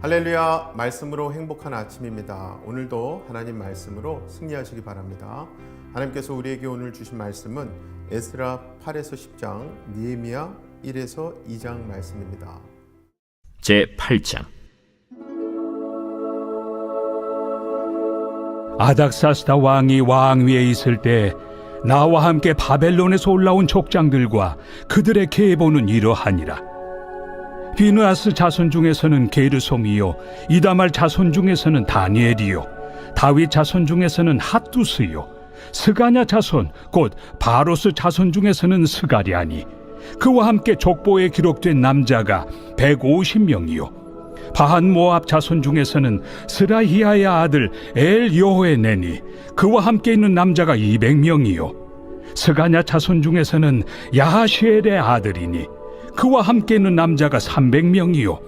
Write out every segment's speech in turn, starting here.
할렐루야, 말씀으로 행복한 아침입니다. 오늘도 하나님 말씀으로 승리하시기 바랍니다. 하나님께서 우리에게 오늘 주신 말씀은 에스라 8에서 10장, 느헤미야 1에서 2장 말씀입니다. 제8장. 아닥사스다 왕이 왕위에 있을 때 나와 함께 바벨론에서 올라온 족장들과 그들의 계보는 이러하니라. 비느하스 자손 중에서는 게르솜이요, 이다말 자손 중에서는 다니엘이요, 다윗 자손 중에서는 핫두스요, 스가냐 자손 곧 바로스 자손 중에서는 스가랴니, 그와 함께 족보에 기록된 남자가 150명이요, 바한 모압 자손 중에서는 스라히야의 아들 엘여호에네니, 그와 함께 있는 남자가 200명이요, 스가냐 자손 중에서는 야하시엘의 아들이니 그와 함께 있는 남자가 300명이요,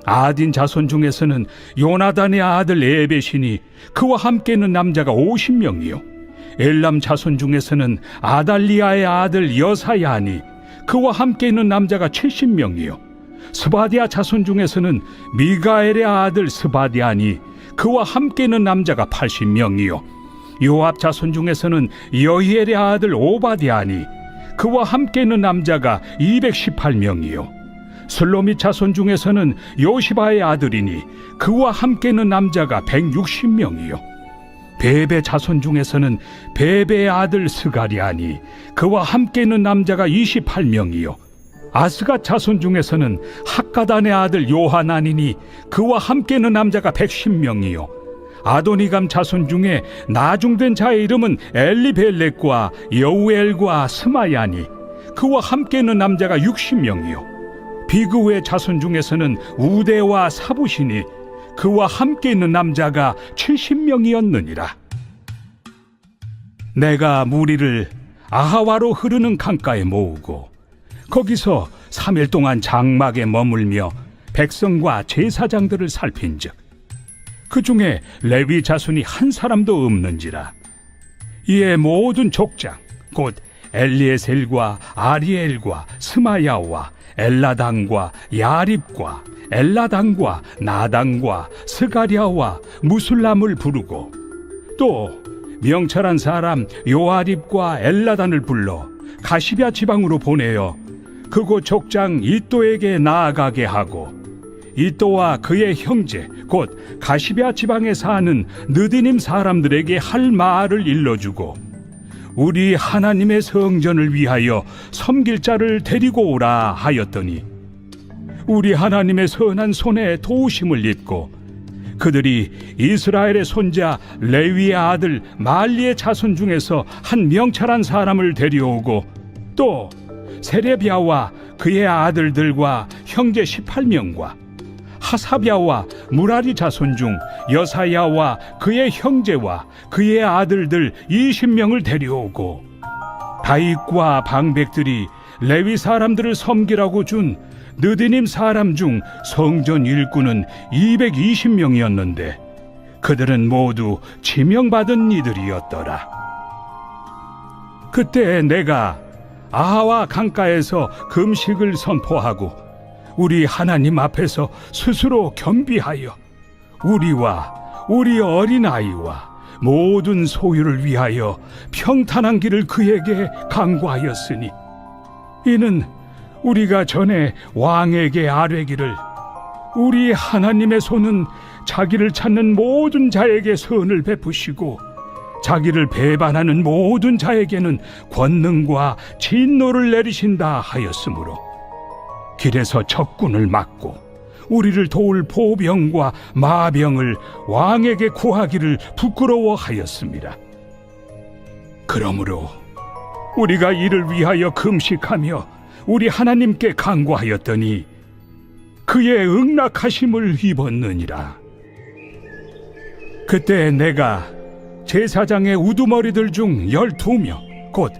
아딘 자손 중에서는 요나단의 아들 에벳이니 그와 함께 있는 남자가 50명이요, 엘람 자손 중에서는 아달리아의 아들 여사야니 그와 함께 있는 남자가 70명이요, 스바디아 자손 중에서는 미가엘의 아들 스바디아니 그와 함께 있는 남자가 80명이요, 요압 자손 중에서는 여히엘의 아들 오바디아니 그와 함께 있는 남자가 218명이요, 슬로밋 자손 중에서는 요시바의 아들이니 그와 함께 있는 남자가 160명이요, 베베 자손 중에서는 베베의 아들 스가랴니 그와 함께 있는 남자가 28명이요, 아스갓 자손 중에서는 학가단의 아들 요하나니니 그와 함께 있는 남자가 110명이요, 아도니감 자손 중에 나중된 자의 이름은 엘리벨렉과 여우엘과 스마야니 그와 함께 있는 남자가 60명이요, 비그의 자손 중에서는 우데와 사부시니 그와 함께 있는 남자가 70명이었느니라. 내가 무리를 아하와로 흐르는 강가에 모으고 거기서 3일 동안 장막에 머물며 백성과 제사장들을 살핀즉 그 중에 레위 자손이 한 사람도 없는지라. 이에 모든 족장 곧 엘리에셀과 아리엘과 스마야와 엘라당과 야립과 엘라당과 나당과 스가랴와 무술람을 부르고 또 명철한 사람 요아립과 엘라단을 불러 가시럇 지방으로 보내어 그곳 족장 이또에게 나아가게 하고, 이또와 그의 형제 곧 가시럇 지방에 사는 느디님 사람들에게 할 말을 일러주고, 우리 하나님의 성전을 위하여 섬길 자를 데리고 오라 하였더니 우리 하나님의 선한 손에 도우심을 입고 그들이 이스라엘의 손자 레위의 아들 말리의 자손 중에서 한 명철한 사람을 데려오고 또 세레비야와 그의 아들들과 형제 18명과 하사비야와 무라리 자손 중 여사야와 그의 형제와 그의 아들들 20명을 데려오고, 다윗과 방백들이 레위 사람들을 섬기라고 준 느디님 사람 중 성전 일꾼은 220명이었는데 그들은 모두 지명받은 이들이었더라. 그때 내가 아하와 강가에서 금식을 선포하고 우리 하나님 앞에서 스스로 겸비하여 우리와 우리 어린아이와 모든 소유를 위하여 평탄한 길을 그에게 강구하였으니, 이는 우리가 전에 왕에게 아뢰기를 우리 하나님의 손은 자기를 찾는 모든 자에게 선을 베푸시고 자기를 배반하는 모든 자에게는 권능과 진노를 내리신다 하였으므로 길에서 적군을 막고 우리를 도울 보병과 마병을 왕에게 구하기를 부끄러워하였습니다. 그러므로 우리가 이를 위하여 금식하며 우리 하나님께 간구하였더니 그의 응낙하심을 입었느니라. 그때 내가 제사장의 우두머리들 중 12명 곧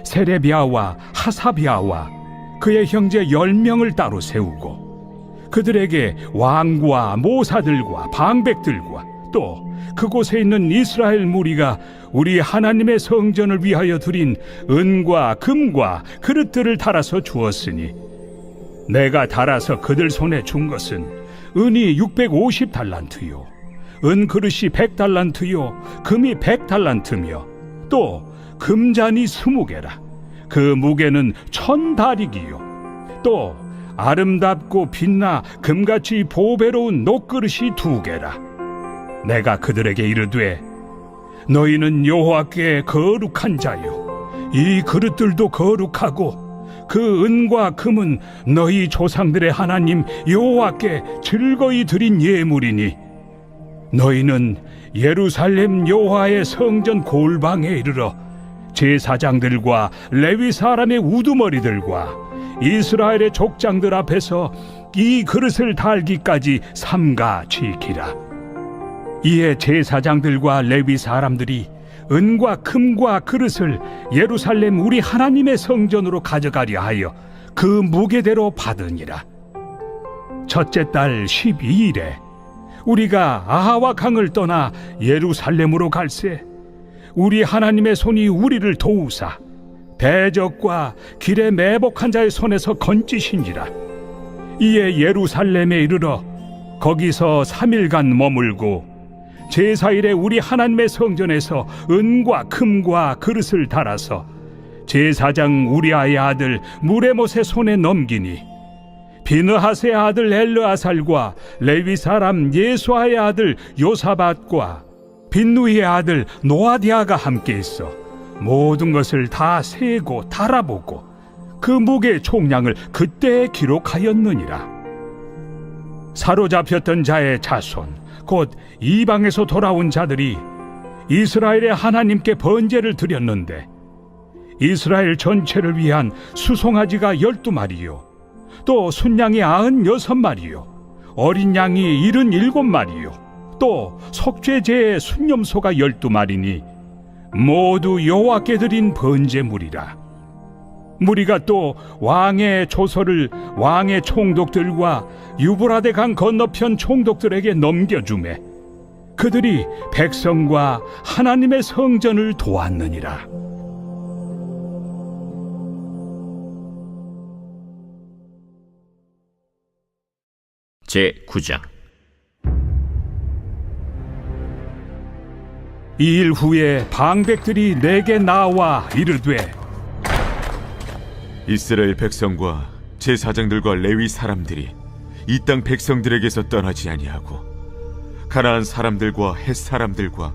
세레비야와 하사비야와 그의 형제 10명을 따로 세우고 그들에게 왕과 모사들과 방백들과 또 그곳에 있는 이스라엘 무리가 우리 하나님의 성전을 위하여 드린 은과 금과 그릇들을 달아서 주었으니 내가 달아서 그들 손에 준 것은 은이 650달란트요 은그릇이 100달란트요 금이 100달란트며 또 금잔이 20개라 그 무게는 1000다릭이요 또 아름답고 빛나 금같이 보배로운 녹그릇이 2개라 내가 그들에게 이르되 너희는 여호와께 거룩한 자요 이 그릇들도 거룩하고 그 은과 금은 너희 조상들의 하나님 여호와께 즐거이 드린 예물이니 너희는 예루살렘 여호와의 성전 골방에 이르러 제사장들과 레위 사람의 우두머리들과 이스라엘의 족장들 앞에서 이 그릇을 달기까지 삼가 지키라. 이에 제사장들과 레위 사람들이 은과 금과 그릇을 예루살렘 우리 하나님의 성전으로 가져가려 하여 그 무게대로 받으니라. 첫째 달 12일에 우리가 아하와 강을 떠나 예루살렘으로 갈새 우리 하나님의 손이 우리를 도우사 대적과 길에 매복한 자의 손에서 건지신지라. 이에 예루살렘에 이르러 거기서 3일간 머물고 제사일에 우리 하나님의 성전에서 은과 금과 그릇을 달아서 제사장 우리아의 아들 무레못의 손에 넘기니 비느하스의 아들 엘르아살과 레위 사람 예수아의 아들 요사밧과 빈누이의 아들 노아디아가 함께 있어 모든 것을 다 세고 달아보고 그 무게의 총량을 그때 기록하였느니라. 사로잡혔던 자의 자손 곧 이방에서 돌아온 자들이 이스라엘의 하나님께 번제를 드렸는데 이스라엘 전체를 위한 수송아지가 12마리요 또 순양이 96마리요 어린 양이 77마리요 또 속죄제의 순념소가 12마리니 모두 여호와께 드린 번제물이라. 무리가 또 왕의 조서를 왕의 총독들과 유브라데 강 건너편 총독들에게 넘겨주매 그들이 백성과 하나님의 성전을 도왔느니라. 제9장 이 일 후에 방백들이 내게 나와 이르되 이스라엘 백성과 제사장들과 레위 사람들이 이 땅 백성들에게서 떠나지 아니하고 가나안 사람들과 헷 사람들과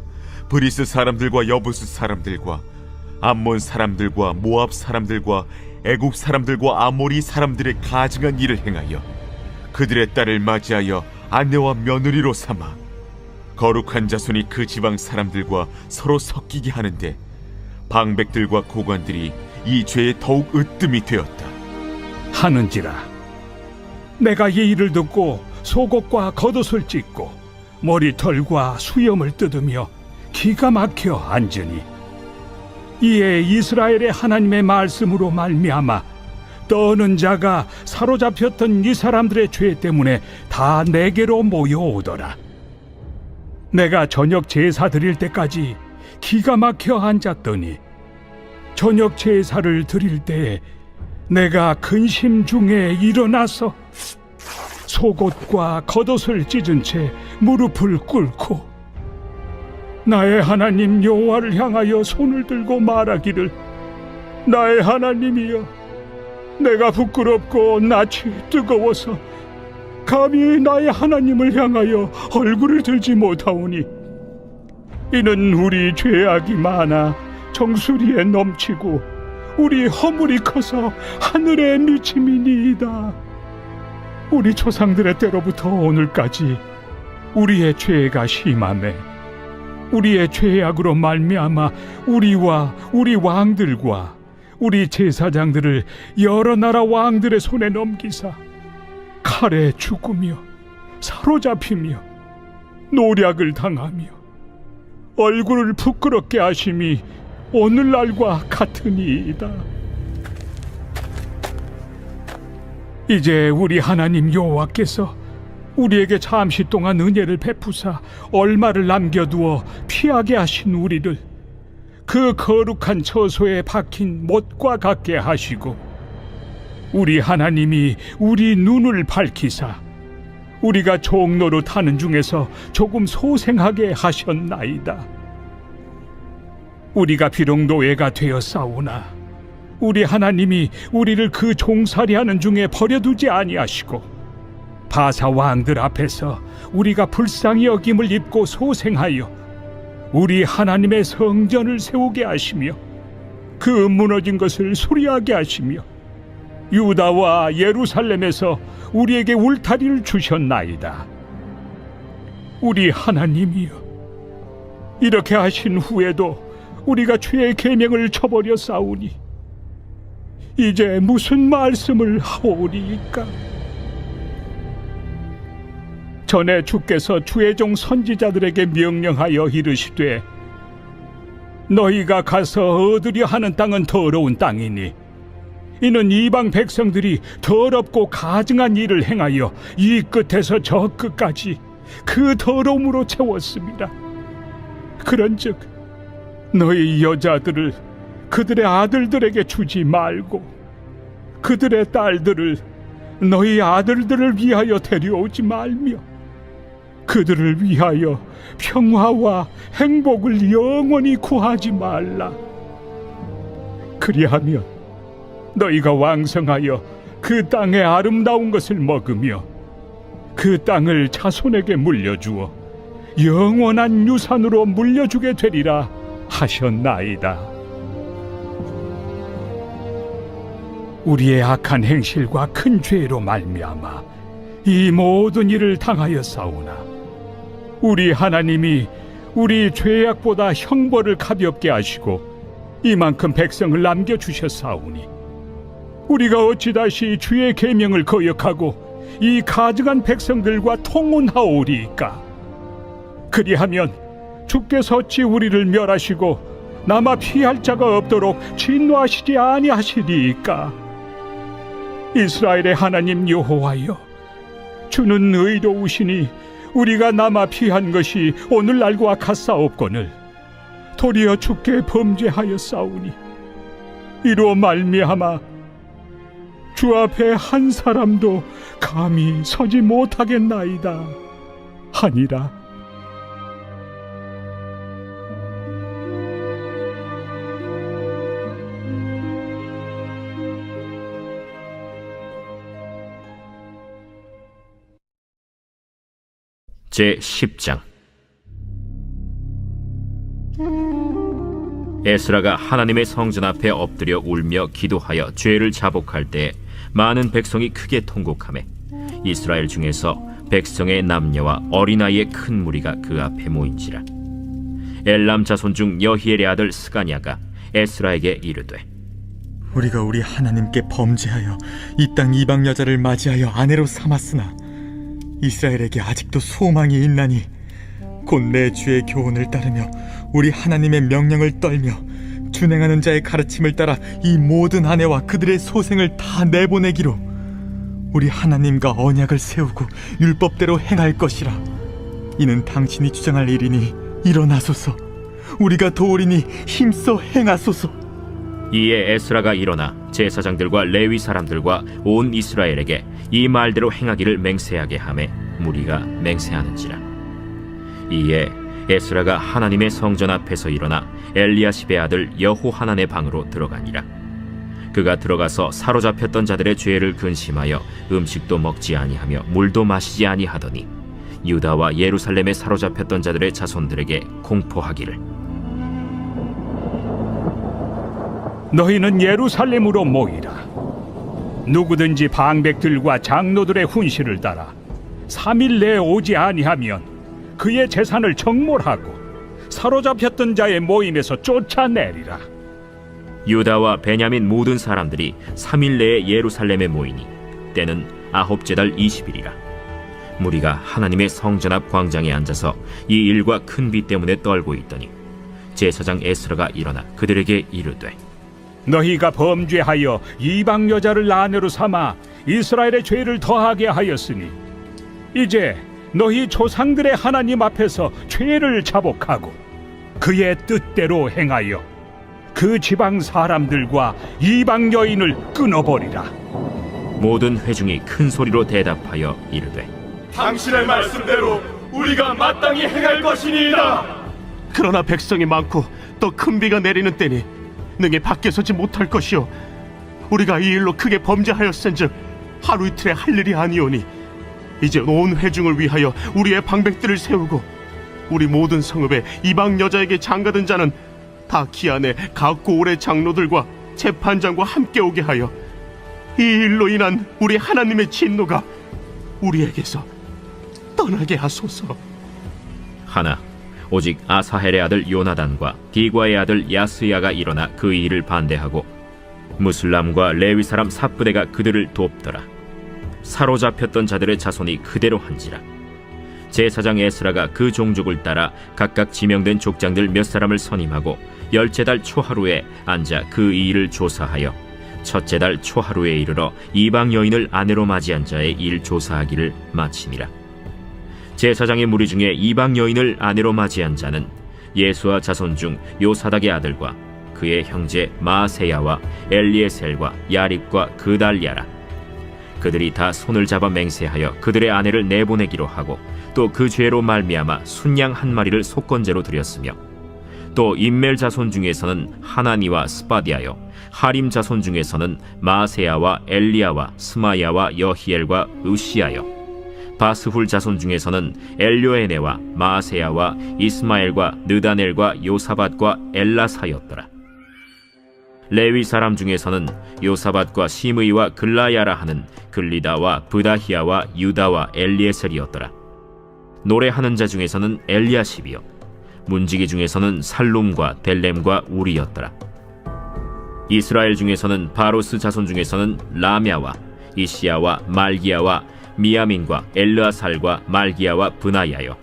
브리스 사람들과 여부스 사람들과 암몬 사람들과 모압 사람들과 애굽 사람들과 아모리 사람들의 가증한 일을 행하여 그들의 딸을 맞이하여 아내와 며느리로 삼아 거룩한 자손이 그 지방 사람들과 서로 섞이게 하는데 방백들과 고관들이 이 죄에 더욱 으뜸이 되었다 하는지라. 내가 이 일을 듣고 속옷과 겉옷을 찢고 머리털과 수염을 뜯으며 기가 막혀 앉으니 이에 이스라엘의 하나님의 말씀으로 말미암아 떠는 자가 사로잡혔던 이 사람들의 죄 때문에 다 내게로 모여오더라. 내가 저녁 제사 드릴 때까지 기가 막혀 앉았더니 저녁 제사를 드릴 때에 내가 근심 중에 일어나서 속옷과 겉옷을 찢은 채 무릎을 꿇고 나의 하나님 여호와를 향하여 손을 들고 말하기를 나의 하나님이여 내가 부끄럽고 낯이 뜨거워서 감히 나의 하나님을 향하여 얼굴을 들지 못하오니 이는 우리 죄악이 많아 정수리에 넘치고 우리 허물이 커서 하늘에 미침이니이다. 우리 조상들의 때로부터 오늘까지 우리의 죄가 심하매 우리의 죄악으로 말미암아 우리와 우리 왕들과 우리 제사장들을 여러 나라 왕들의 손에 넘기사 칼에 죽으며 사로잡히며 노략을 당하며 얼굴을 부끄럽게 하심이 오늘날과 같으니이다. 이제 우리 하나님 여호와께서 우리에게 잠시 동안 은혜를 베푸사 얼마를 남겨두어 피하게 하신 우리를 그 거룩한 처소에 박힌 못과 같게 하시고 우리 하나님이 우리 눈을 밝히사 우리가 종노릇 하는 중에서 조금 소생하게 하셨나이다. 우리가 비록 노예가 되었사오나 우리 하나님이 우리를 그 종살이하는 중에 버려두지 아니하시고 바사 왕들 앞에서 우리가 불쌍히 여김을 입고 소생하여 우리 하나님의 성전을 세우게 하시며 그 무너진 것을 수리하게 하시며 유다와 예루살렘에서 우리에게 울타리를 주셨나이다. 우리 하나님이여, 이렇게 하신 후에도 우리가 주의 계명을 저버려 싸우니 이제 무슨 말씀을 하오리이까? 전에 주께서 주의 종 선지자들에게 명령하여 이르시되 너희가 가서 얻으려 하는 땅은 더러운 땅이니 이는 이방 백성들이 더럽고 가증한 일을 행하여 이 끝에서 저 끝까지 그 더러움으로 채웠습니다. 그런즉 너희 여자들을 그들의 아들들에게 주지 말고 그들의 딸들을 너희 아들들을 위하여 데려오지 말며 그들을 위하여 평화와 행복을 영원히 구하지 말라. 그리하면 너희가 왕성하여 그 땅의 아름다운 것을 먹으며 그 땅을 자손에게 물려주어 영원한 유산으로 물려주게 되리라 하셨나이다. 우리의 악한 행실과 큰 죄로 말미암아 이 모든 일을 당하였사오나 우리 하나님이 우리 죄악보다 형벌을 가볍게 하시고 이만큼 백성을 남겨주셨사오니 우리가 어찌 다시 주의 계명을 거역하고 이 가증한 백성들과 통혼하오리이까? 그리하면 주께서 어찌 우리를 멸하시고 남아 피할 자가 없도록 진노하시지 아니하시리이까? 이스라엘의 하나님 여호와여, 주는 의로우시니 우리가 남아 피한 것이 오늘날과 같사옵거늘 도리어 주께 범죄하였사오니 이로 말미암아 주 앞에 한 사람도 감히 서지 못하겠나이다 하니라. 제10장. 에스라가 하나님의 성전 앞에 엎드려 울며 기도하여 죄를 자복할 때 많은 백성이 크게 통곡하매 이스라엘 중에서 백성의 남녀와 어린아이의 큰 무리가 그 앞에 모인지라. 엘람 자손 중 여히엘의 아들 스가냐가 에스라에게 이르되 우리가 우리 하나님께 범죄하여 이 땅 이방 여자를 맞이하여 아내로 삼았으나 이스라엘에게 아직도 소망이 있나니 곧 내 주의 교훈을 따르며 우리 하나님의 명령을 떨며 준행하는 자의 가르침을 따라 이 모든 아내와 그들의 소생을 다 내보내기로 우리 하나님과 언약을 세우고 율법대로 행할 것이라. 이는 당신이 주장할 일이니 일어나소서. 우리가 도우리니 힘써 행하소서. 이에 에스라가 일어나 제사장들과 레위 사람들과 온 이스라엘에게 이 말대로 행하기를 맹세하게 하매 무리가 맹세하는지라. 이에 에스라가 하나님의 성전 앞에서 일어나 엘리야십의 아들 여호하난의 방으로 들어가니라. 그가 들어가서 사로잡혔던 자들의 죄를 근심하여 음식도 먹지 아니하며 물도 마시지 아니하더니 유다와 예루살렘에 사로잡혔던 자들의 자손들에게 공포하기를 너희는 예루살렘으로 모이라. 누구든지 방백들과 장로들의 훈시를 따라 3일 내에 오지 아니하면 그의 재산을 정몰하고 사로잡혔던 자의 모임에서 쫓아내리라. 유다와 베냐민 모든 사람들이 3일 내에 예루살렘에 모이니 때는 아홉째 달 20일이라. 무리가 하나님의 성전 앞 광장에 앉아서 이 일과 큰 비 때문에 떨고 있더니 제사장 에스라가 일어나 그들에게 이르되 너희가 범죄하여 이방 여자를 아내로 삼아 이스라엘의 죄를 더하게 하였으니 이제 너희 조상들의 하나님 앞에서 죄를 자복하고 그의 뜻대로 행하여 그 지방 사람들과 이방 여인을 끊어버리라. 모든 회중이 큰 소리로 대답하여 이르되 당신의 말씀대로 우리가 마땅히 행할 것이니이다. 그러나 백성이 많고 또 큰 비가 내리는 때니 능히 밖에 서지 못할 것이요 우리가 이 일로 크게 범죄하였은즉 하루 이틀에 할 일이 아니오니 이제 온 회중을 위하여 우리의 방백들을 세우고 우리 모든 성읍에 이방 여자에게 장가든 자는 다 기한에 각고 올의 장로들과 재판장과 함께 오게 하여 이 일로 인한 우리 하나님의 진노가 우리에게서 떠나게 하소서. 하나 오직 아사헬의 아들 요나단과 디과의 아들 야스야가 일어나 그 일을 반대하고 무슬람과 레위 사람 삽부대가 그들을 돕더라. 사로잡혔던 자들의 자손이 그대로 한지라. 제사장 에스라가 그 종족을 따라 각각 지명된 족장들 몇 사람을 선임하고 10째 초하루에 앉아 그 일을 조사하여 첫째 달 초하루에 이르러 이방 여인을 아내로 맞이한 자의 일 조사하기를 마치니라. 제사장의 무리 중에 이방 여인을 아내로 맞이한 자는 예수와 자손 중 요사닥의 아들과 그의 형제 마세야와 엘리에셀과 야립과 그달랴라. 그들이 다 손을 잡아 맹세하여 그들의 아내를 내보내기로 하고 또 그 죄로 말미암아 순양 한 마리를 속건제로 드렸으며 또 임멜 자손 중에서는 하나니와 스바디아요 하림 자손 중에서는 마세야와 엘리야와 스마야와 여히엘과 으시야요 바스훌 자손 중에서는 엘료에네와 마세야와 이스마엘과 느다넬과 요사밧과 엘라사였더라. 레위 사람 중에서는 요사밧과 시므이와 글라야라 하는 글리다와 브다히야와 유다와 엘리에셀이었더라. 노래하는 자 중에서는 엘리야십이요 문지기 중에서는 살룸과 델렘과 우리였더라. 이스라엘 중에서는 바로스 자손 중에서는 라мя와 이시야와 말기야와 미야민과 엘르아살과 말기야와 브나야요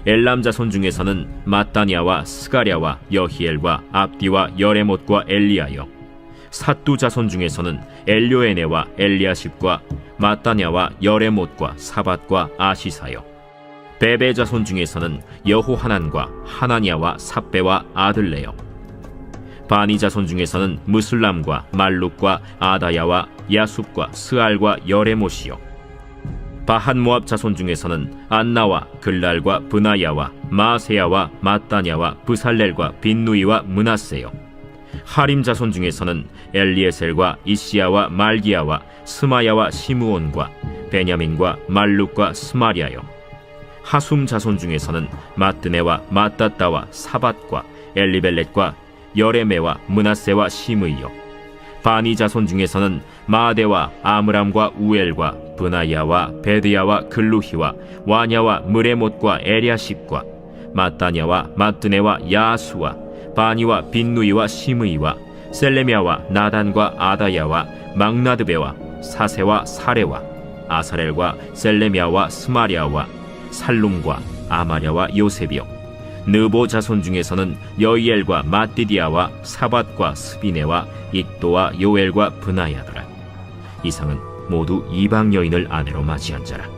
엘람 자손 중에서는 마따냐와 스가랴와 여히엘과 압디와 여레못과 엘리야요 삿두 자손 중에서는 엘료에네와 엘리아십과 마따냐와 여레못과 사밧과 아시사요 베베 자손 중에서는 여호하난과 하나냐와 삽베와 아들레요 바니 자손 중에서는 무슬람과 말룩과 아다야와 야숲과 스알과 여레못이요 바한 모압 자손 중에서는 안나와 글랄과 브나야와 마세야와 마따냐와 브살렐과 빈누이와 므낫세요 하림 자손 중에서는 엘리에셀과 이시야와 말기야와 스마야와 시므온과 베냐민과 말룩과 스마리아요 하숨 자손 중에서는 마뜨네와 마따따와 사밧과 엘리벨렛과 여레메와 므낫세와 시므이요 바니 자손 중에서는 마데와 아므람과 우엘과 브나야와 베드야와 글루히와 와냐와 무레못과 에리아십과 마따냐와 마뜨네와 야수와 바니와 빈누이와 시므이와 셀레미아와 나단과 아다야와 막나드베와 사세와 사레와 아사렐과 셀레미아와 스마리아와 살룸과 아마랴와 요셉이요 느보 자손 중에서는 여이엘과 마띠디아와 사밧과 스비네와 익도와 요엘과 브나야더라. 이상은 모두 이방 여인을 아내로 맞이한 자라.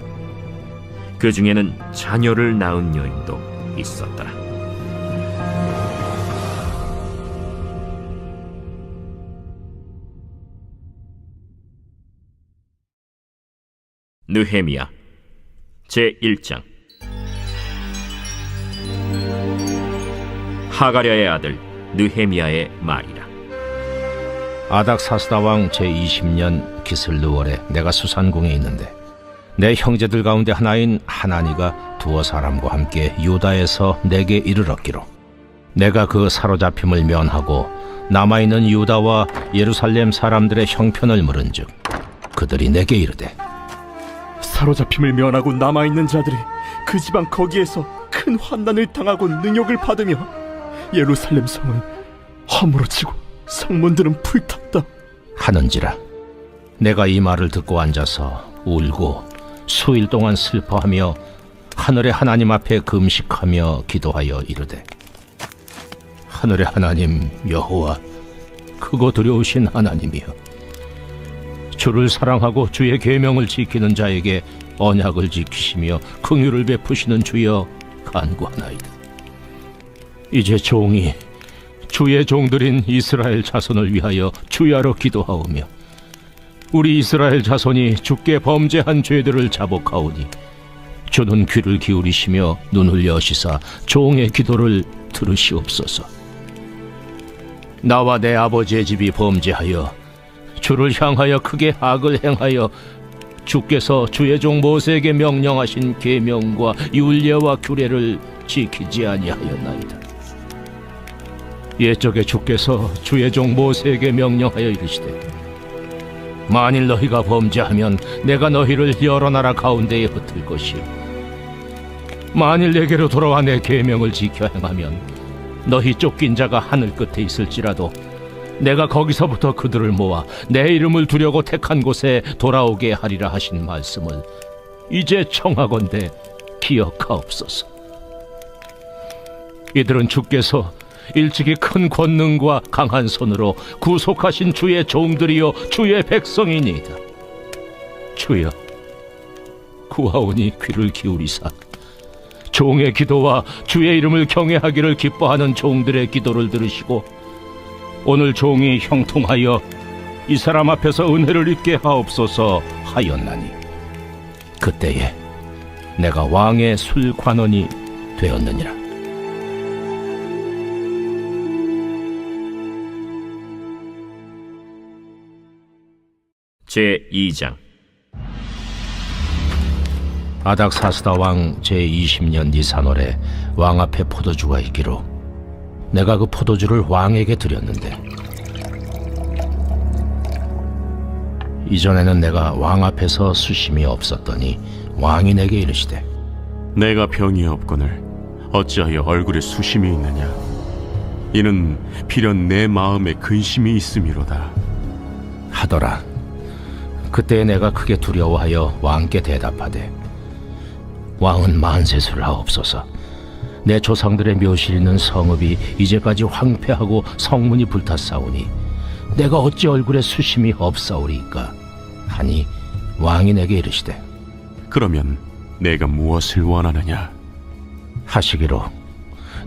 그 중에는 자녀를 낳은 여인도 있었더라. 느헤미야 제1장. 하가랴의 아들 느헤미야의 말이라. 아닥사스다 왕 제20년 기슬르월에 내가 수산궁에 있는데 내 형제들 가운데 하나인 하나니가 두어 사람과 함께 유다에서 내게 이르렀기로 내가 그 사로잡힘을 면하고 남아있는 유다와 예루살렘 사람들의 형편을 물은즉 그들이 내게 이르되 사로잡힘을 면하고 남아있는 자들이 그 지방 거기에서 큰 환난을 당하고 능욕을 받으며 예루살렘 성은 허물어지고 성문들은 불탔다 하는지라. 내가 이 말을 듣고 앉아서 울고 수일 동안 슬퍼하며 하늘의 하나님 앞에 금식하며 기도하여 이르되 하늘의 하나님 여호와 크고 두려우신 하나님이여 주를 사랑하고 주의 계명을 지키는 자에게 언약을 지키시며 긍휼을 베푸시는 주여 간구하나이다. 이제 종이 주의 종들인 이스라엘 자손을 위하여 주야로 기도하오며 우리 이스라엘 자손이 주께 범죄한 죄들을 자복하오니 주는 귀를 기울이시며 눈을 여시사 종의 기도를 들으시옵소서. 나와 내 아버지의 집이 범죄하여 주를 향하여 크게 악을 행하여 주께서 주의 종 모세에게 명령하신 계명과 율례와 규례를 지키지 아니하였나이다. 옛적에 주께서 주의 종 모세에게 명령하여 이르시되 만일 너희가 범죄하면 내가 너희를 여러 나라 가운데에 흩을 것이요 만일 내게로 돌아와 내 계명을 지켜 행하면 너희 쫓긴 자가 하늘 끝에 있을지라도 내가 거기서부터 그들을 모아 내 이름을 두려고 택한 곳에 돌아오게 하리라 하신 말씀을 이제 청하건대 기억하옵소서. 이들은 주께서 일찍이 큰 권능과 강한 손으로 구속하신 주의 종들이요 주의 백성이니이다. 주여, 구하오니 귀를 기울이사 종의 기도와 주의 이름을 경외하기를 기뻐하는 종들의 기도를 들으시고 오늘 종이 형통하여 이 사람 앞에서 은혜를 입게 하옵소서 하였나니 그때에 내가 왕의 술관원이 되었느니라. 제2장. 아닥사스다 왕 제20년 니산월에 왕 앞에 포도주가 있기로 내가 그 포도주를 왕에게 드렸는데 이전에는 내가 왕 앞에서 수심이 없었더니 왕이 내게 이르시되 내가 병이 없거늘 어찌하여 얼굴에 수심이 있느냐? 이는 필연 내 마음에 근심이 있음이로다. 하더라. 그때 내가 크게 두려워하여 왕께 대답하되 왕은 만세수를 하옵소서. 내 조상들의 묘실 있는 성읍이 이제까지 황폐하고 성문이 불탔사오니 내가 어찌 얼굴에 수심이 없사오리까 하니 왕이 내게 이르시되 그러면 내가 무엇을 원하느냐? 하시기로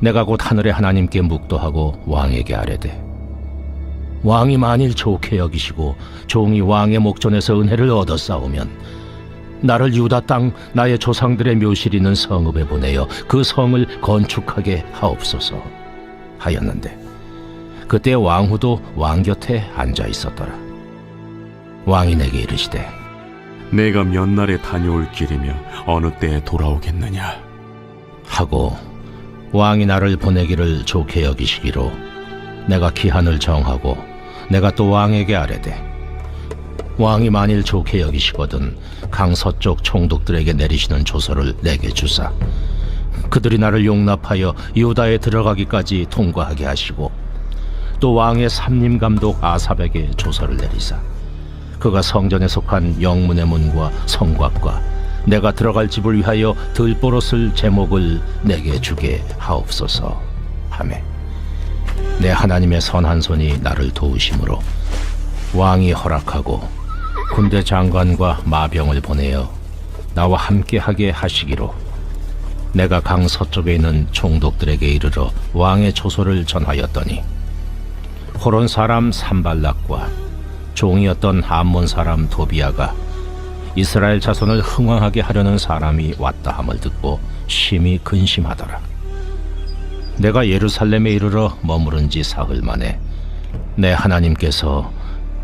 내가 곧 하늘의 하나님께 묵도하고 왕에게 아뢰되 왕이 만일 좋게 여기시고 종이 왕의 목전에서 은혜를 얻었사오면 나를 유다 땅 나의 조상들의 묘실 있는 성읍에 보내어 그 성을 건축하게 하옵소서 하였는데 그때 왕후도 왕 곁에 앉아 있었더라. 왕이 내게 이르시되 내가 몇 날에 다녀올 길이며 어느 때에 돌아오겠느냐? 하고 왕이 나를 보내기를 좋게 여기시기로 내가 기한을 정하고 내가 또 왕에게 아뢰되 왕이 만일 좋게 여기시거든 강 서쪽 총독들에게 내리시는 조서를 내게 주사 그들이 나를 용납하여 유다에 들어가기까지 통과하게 하시고 또 왕의 삼림 감독 아삽에게 조서를 내리사 그가 성전에 속한 영문의 문과 성곽과 내가 들어갈 집을 위하여 들보롯을 제목을 내게 주게 하옵소서 하매 내 하나님의 선한 손이 나를 도우심으로 왕이 허락하고 군대 장관과 마병을 보내어 나와 함께하게 하시기로 내가 강 서쪽에 있는 총독들에게 이르러 왕의 조소를 전하였더니 호론 사람 산발락과 종이었던 암몬 사람 도비아가 이스라엘 자손을 흥왕하게 하려는 사람이 왔다 함을 듣고 심히 근심하더라. 내가 예루살렘에 이르러 머무른 지 사흘 만에 내 하나님께서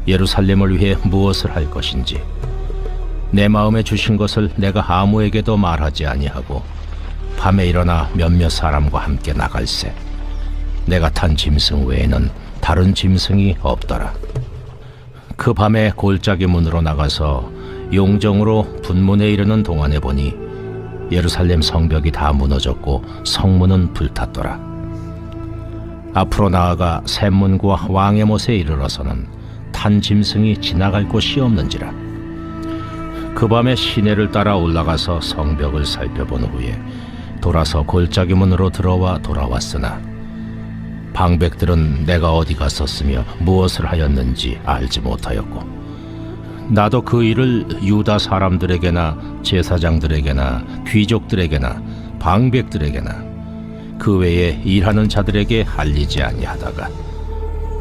예루살렘을 위해 무엇을 할 것인지 내 마음에 주신 것을 내가 아무에게도 말하지 아니하고 밤에 일어나 몇몇 사람과 함께 나갈새 내가 탄 짐승 외에는 다른 짐승이 없더라. 그 밤에 골짜기 문으로 나가서 용정으로 분문에 이르는 동안에 보니 예루살렘 성벽이 다 무너졌고 성문은 불탔더라. 앞으로 나아가 샘문과 왕의 못에 이르러서는 탄 짐승이 지나갈 곳이 없는지라. 그 밤에 시내를 따라 올라가서 성벽을 살펴본 후에 돌아서 골짜기 문으로 들어와 돌아왔으나 방백들은 내가 어디 갔었으며 무엇을 하였는지 알지 못하였고 나도 그 일을 유다 사람들에게나 제사장들에게나 귀족들에게나 방백들에게나 그 외에 일하는 자들에게 알리지 아니하다가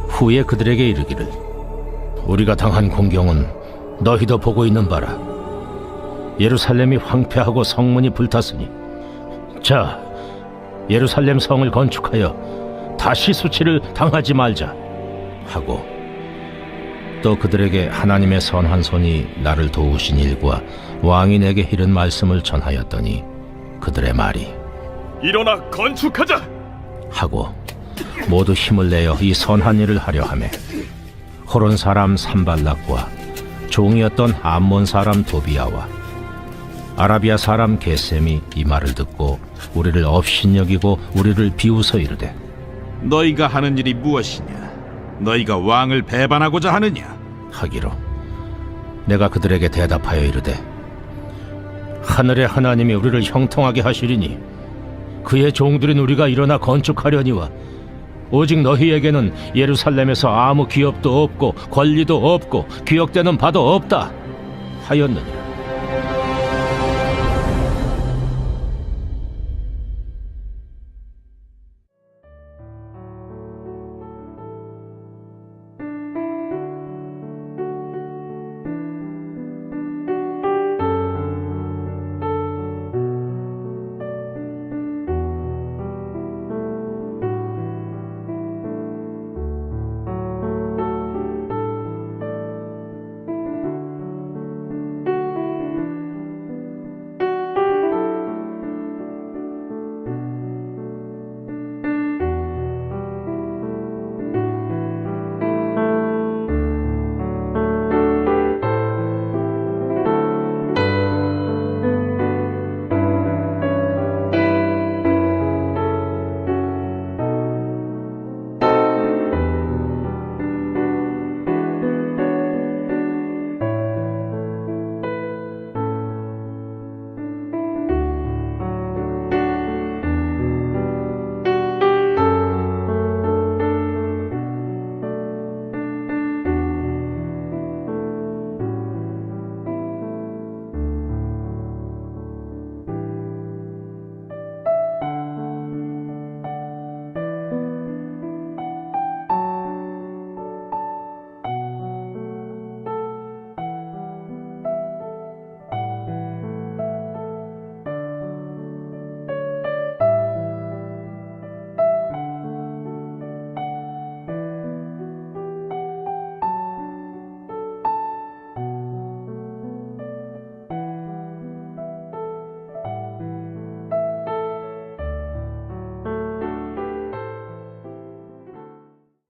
후에 그들에게 이르기를 우리가 당한 공경은 너희도 보고 있는 바라. 예루살렘이 황폐하고 성문이 불탔으니 자, 예루살렘 성을 건축하여 다시 수치를 당하지 말자 하고, 또 그들에게 하나님의 선한 손이 나를 도우신 일과 왕이 내게 이른 말씀을 전하였더니 그들의 말이 일어나 건축하자. 하고 모두 힘을 내어 이 선한 일을 하려 하매, 호론 사람 산발락과 종이었던 암몬 사람 도비아와 아라비아 사람 게셈이 이 말을 듣고 우리를 업신여기고 우리를 비웃어 이르되, 너희가 하는 일이 무엇이냐? 너희가 왕을 배반하고자 하느냐? 하기로, 내가 그들에게 대답하여 이르되, 하늘의 하나님이 우리를 형통하게 하시리니 그의 종들인 우리가 일어나 건축하려니와 오직 너희에게는 예루살렘에서 아무 기업도 없고 권리도 없고 기억되는 바도 없다 하였느니라.